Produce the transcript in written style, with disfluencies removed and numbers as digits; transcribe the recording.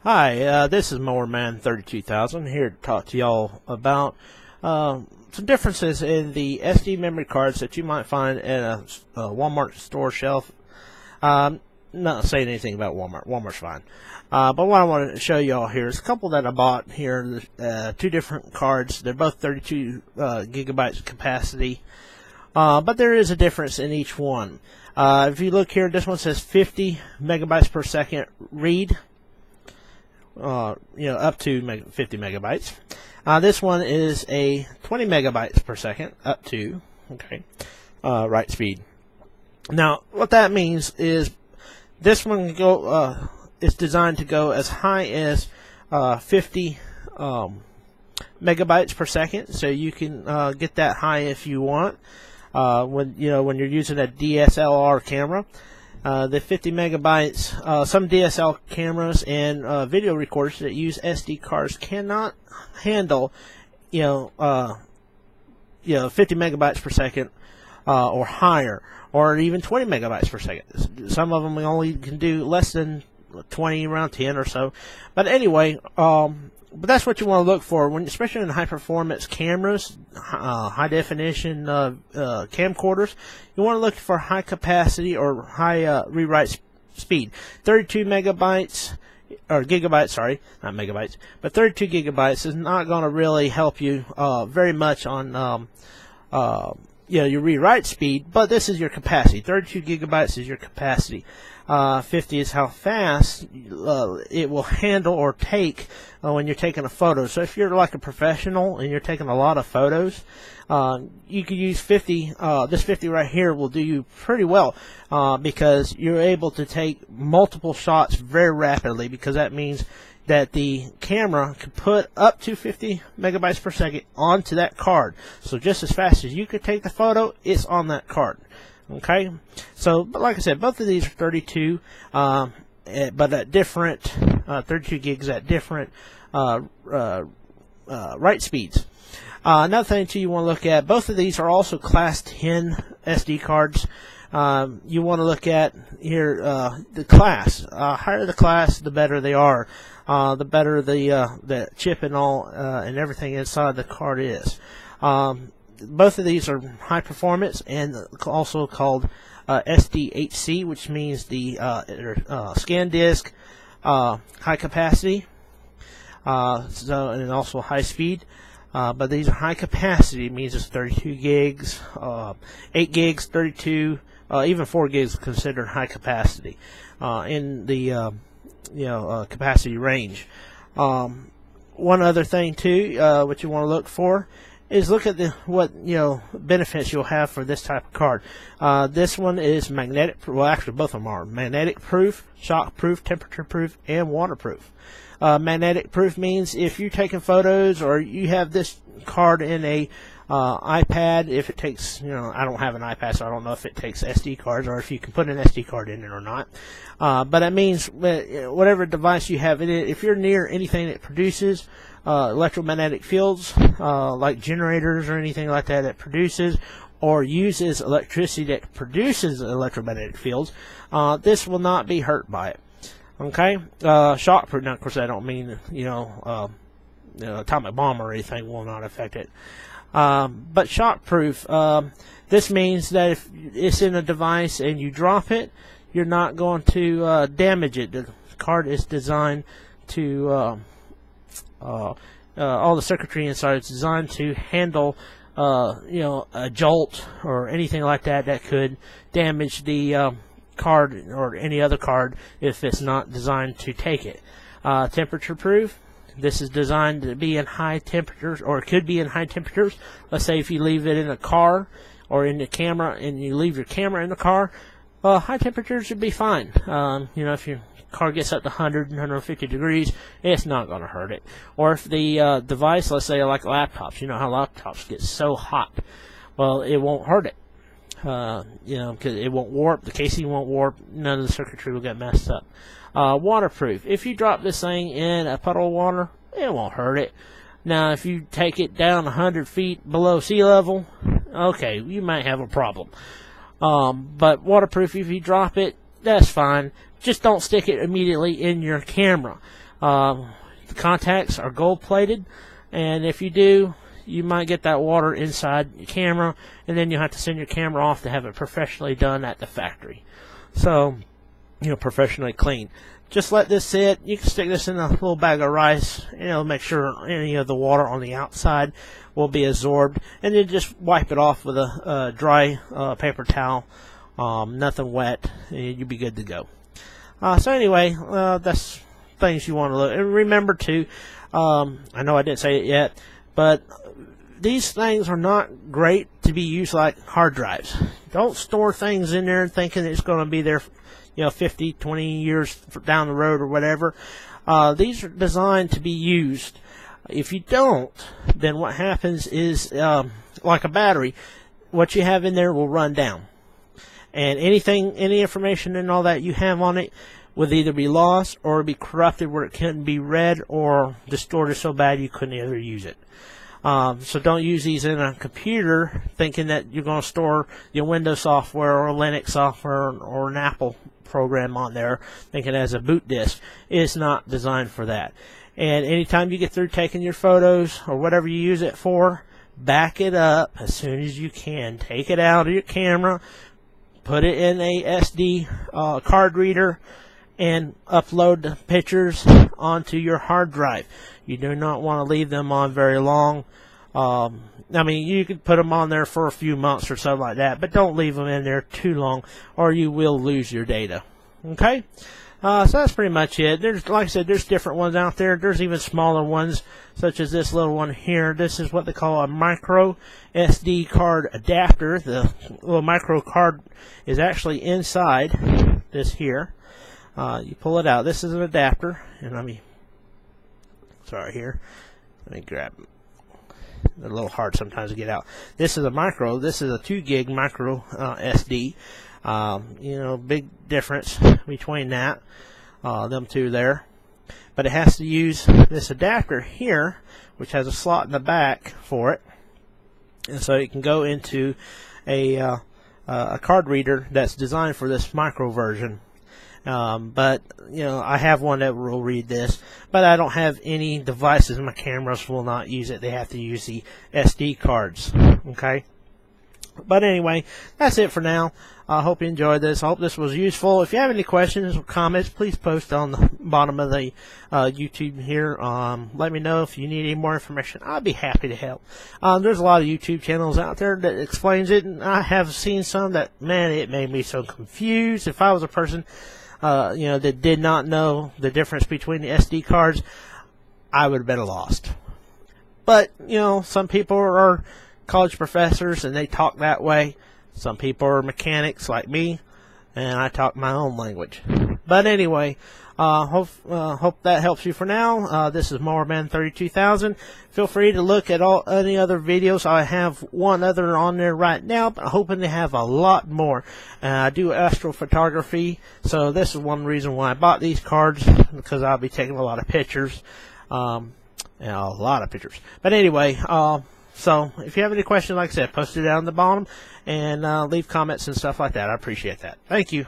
Hi, this is Mowerman 32000 here to talk to y'all about some differences in the SD memory cards that you might find at a Walmart store shelf. Not saying anything about Walmart. Walmart's fine. But what I want to show y'all here is a couple that I bought here. Two different cards. They're both 32 gigabytes capacity. But there is a difference in each one. If you look here, this one says 50 megabytes per second read. Up to 50 megabytes. This one is a 20 megabytes per second, up to, write speed. Now, what that means is this one is designed to go as high as 50 megabytes per second, so you can get that high if you want. When you're using a DSLR camera. The 50 megabytes, some DSL cameras and video recorders that use SD cards cannot handle, 50 megabytes per second or higher, or even 20 megabytes per second. Some of them only can do less than 20, around 10 or so. But anyway, but that's what you want to look for, especially in high-performance cameras, high-definition camcorders. You want to look for high capacity or high rewrite speed. 32 megabytes, or gigabytes, sorry, not megabytes, but 32 gigabytes is not going to really help you very much on your rewrite speed, but this is your capacity. 32 gigabytes is your capacity. 50 is how fast it will handle or take when you're taking a photo. So if you're like a professional and you're taking a lot of photos, you could use 50. This 50 right here will do you pretty well because you're able to take multiple shots very rapidly, because that means that the camera can put up to 50 megabytes per second onto that card. So just as fast as you could take the photo, it's on that card. Okay, so but like I said, both of these are 32, but at different 32 gigs at different write speeds. Another thing too you want to look at, both of these are also Class 10 SD cards. You want to look at here the class. Higher the class, the better they are. The better the chip and all and everything inside the card is. Both of these are high performance and also called SDHC, which means the scan disk, high capacity, and also high speed. But these are high capacity. It means it's 32 gigs, 8 gigs, 32, even 4 gigs considered high capacity in the capacity range. One other thing too, what you want to look for is look at what benefits you'll have for this type of card. This one is magnetic. Well, actually, both of them are magnetic proof, shock proof, temperature proof, and waterproof. Magnetic proof means if you're taking photos or you have this card in a iPad, if it takes, I don't have an iPad, so I don't know if it takes SD cards or if you can put an SD card in it or not. But that means whatever device you have in it, if you're near anything that produces electromagnetic fields, like generators or anything like that that produces or uses electricity that produces electromagnetic fields, this will not be hurt by it. Okay, shockproof. Now, of course, I don't mean atomic bomb or anything will not affect it. But shockproof. This means that if it's in a device and you drop it, you're not going to damage it. The card is designed to all the circuitry inside is designed to handle a jolt or anything like that that could damage the card or any other card if it's not designed to take it. Temperature proof. This is designed to be in high temperatures, or it could be in high temperatures. Let's say if you leave it in a car or in the camera and you leave your camera in the car, high temperatures should be fine. If your car gets up to 100 and 150 degrees, it's not going to hurt it. Or if the device, let's say like laptops, you know how laptops get so hot, well, it won't hurt it. Because it won't warp, the casing won't warp, none of the circuitry will get messed up. Waterproof. If you drop this thing in a puddle of water, it won't hurt it. Now, if you take it down 100 feet below sea level, okay, you might have a problem. But waterproof, if you drop it, that's fine. Just don't stick it immediately in your camera. The contacts are gold plated, and if you do, you might get that water inside your camera, and then you'll have to send your camera off to have it professionally done at the factory. So, professionally cleaned. Just let this sit. You can stick this in a little bag of rice, make sure any of the water on the outside will be absorbed, and then just wipe it off with a dry paper towel, nothing wet, and you'll be good to go. So anyway, that's things you want to look. And remember too, I know I didn't say it yet, but these things are not great to be used like hard drives. Don't store things in there thinking it's going to be there, 50, 20 years down the road or whatever. These are designed to be used. If you don't, then what happens is, like a battery, what you have in there will run down. And any information and all that you have on it would either be lost or be corrupted where it couldn't be read or distorted so bad you couldn't ever use it. So don't use these in a computer thinking that you're going to store your Windows software or Linux software or an Apple program on there thinking it has a boot disk. It's not designed for that. And anytime you get through taking your photos or whatever you use it for, back it up as soon as you can. Take it out of your camera, put it in a SD card reader, and upload the pictures onto your hard drive. You do not want to leave them on very long. You could put them on there for a few months or something like that, but don't leave them in there too long or you will lose your data. Okay? So that's pretty much it. There's, like I said, there's different ones out there. There's even smaller ones, such as this little one here. This is what they call a micro SD card adapter. The little micro card is actually inside this here. You pull it out. This is an adapter, and let me grab it. They're a little hard sometimes to get out. This is a micro. This is a 2 gig micro SD. Big difference between that, them two there. But it has to use this adapter here, which has a slot in the back for it, and so it can go into a card reader that's designed for this micro version. But I have one that will read this, but I don't have any devices. My cameras will not use it. They have to use the SD cards. Okay. But anyway, that's it for now. I hope you enjoyed this. I hope this was useful. If you have any questions or comments, please post on the bottom of the YouTube here. Let me know if you need any more information. I'll be happy to help. There's a lot of YouTube channels out there that explains it, and I have seen some that, man, it made me so confused. If I was a person that did not know the difference between the SD cards, I would have been lost. But, some people are college professors and they talk that way. Some people are mechanics like me, and I talk my own language. But anyway, hope that helps you for now. This is Mowerman 32000. Feel free to look at any other videos. I have one other on there right now, but I'm hoping to have a lot more. I do astrophotography, so this is one reason why I bought these cards, because I'll be taking a lot of pictures. A lot of pictures. But anyway, so if you have any questions, like I said, post it down at the bottom and leave comments and stuff like that. I appreciate that. Thank you.